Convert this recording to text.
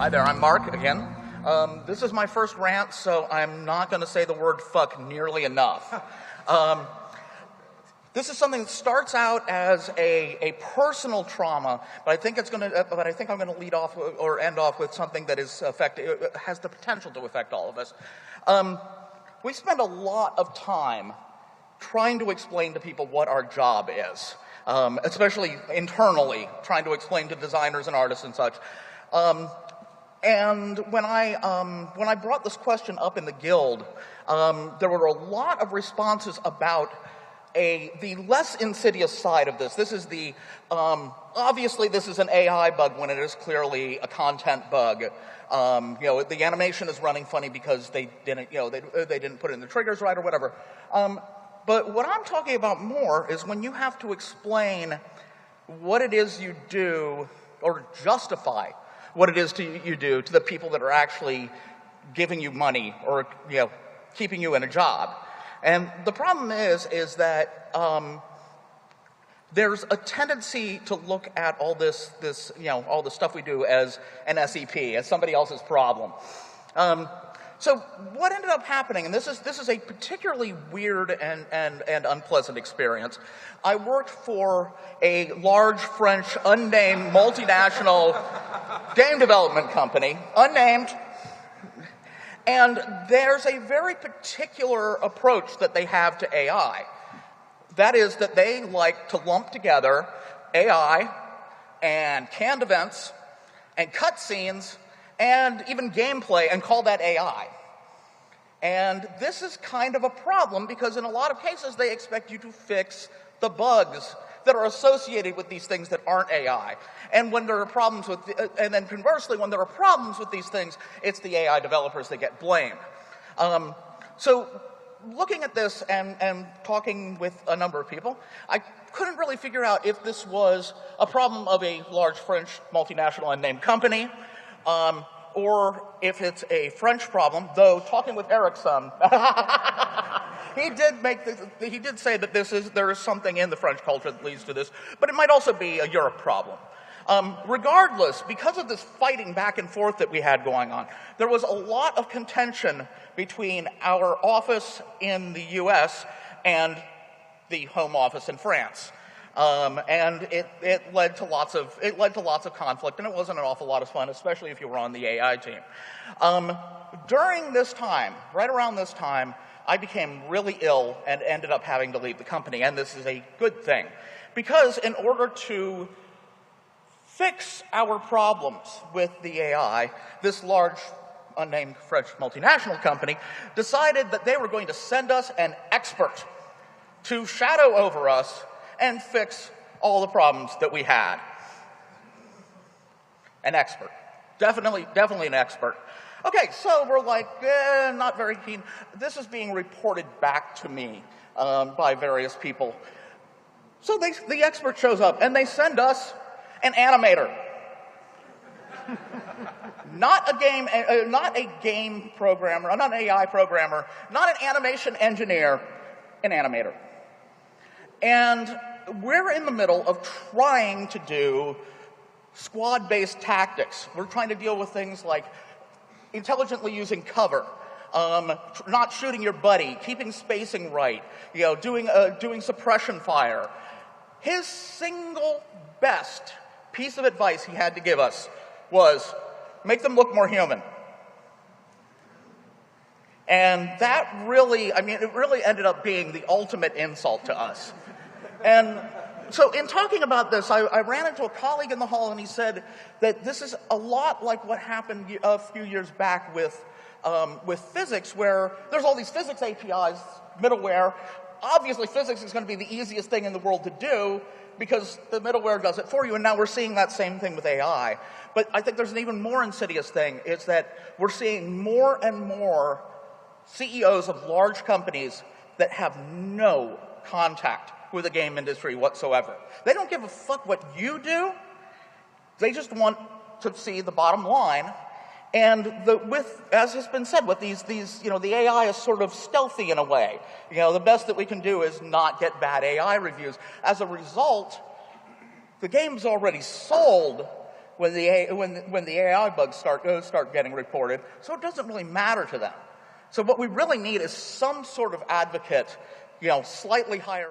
Hi there, I'm Mark again. This is my first rant, so I'm not going to say the word fuck nearly enough. This is something that starts out as a personal trauma, but I think I'm going to lead off or end off with something that is has the potential to affect all of us. We spend a lot of time trying to explain to people what our job is, especially internally, trying to explain to designers and artists and such. And when I brought this question up in the Guild, there were a lot of responses about the less insidious side of this. This is obviously this is an AI bug when it is clearly a content bug. The animation is running funny because they didn't put in the triggers right or whatever. But what I'm talking about more is when you have to explain what it is you do or justify what it is you do to the people that are actually giving you money or keeping you in a job. And the problem is that there's a tendency to look at all this all the stuff we do as an SEP, as somebody else's problem. So what ended up happening, and this is a particularly weird and unpleasant experience. I worked for a large French, unnamed, multinational game development company, unnamed, and there's a very particular approach that they have to AI. That is that they like to lump together AI and canned events and cutscenes and even gameplay and call that AI. And this is kind of a problem because in a lot of cases they expect you to fix the bugs that are associated with these things that aren't AI. And when there are problems with, and then conversely, when there are problems with these things, it's the AI developers that get blamed. So looking at this and talking with a number of people, I couldn't really figure out if this was a problem of a large French multinational unnamed company, or if it's a French problem, though talking with Ericsson, he did say that there is something in the French culture that leads to this, but it might also be a Europe problem. Regardless, because of this fighting back and forth that we had going on, there was a lot of contention between our office in the US and the home office in France. And it led to lots of conflict, and it wasn't an awful lot of fun, especially if you were on the AI team. During this time, right around this time, I became really ill and ended up having to leave the company, and this is a good thing. Because in order to fix our problems with the AI, this large, unnamed French multinational company decided that they were going to send us an expert to shadow over us and fix all the problems that we had. An expert. Definitely an expert. Okay, so we're like, not very keen. This is being reported back to me by various people. So the expert shows up, and they send us an animator. Not a game programmer, not an AI programmer, not an animation engineer, an animator. And we're in the middle of trying to do squad-based tactics. We're trying to deal with things like intelligently using cover, not shooting your buddy, keeping spacing right, doing suppression fire. His single best piece of advice he had to give us was, make them look more human. And that really, it really ended up being the ultimate insult to us. And so in talking about this, I ran into a colleague in the hall, and he said that this is a lot like what happened a few years back with physics, where there's all these physics APIs, middleware. Obviously, physics is going to be the easiest thing in the world to do because the middleware does it for you, and now we're seeing that same thing with AI. But I think there's an even more insidious thing. It's that we're seeing more and more CEOs of large companies that have no contact with the game industry whatsoever. They don't give a fuck what you do. They just want to see the bottom line. And as has been said, with these the AI is sort of stealthy in a way. The best that we can do is not get bad AI reviews. As a result, the game's already sold when the AI bugs start getting reported, so it doesn't really matter to them. So what we really need is some sort of advocate, slightly higher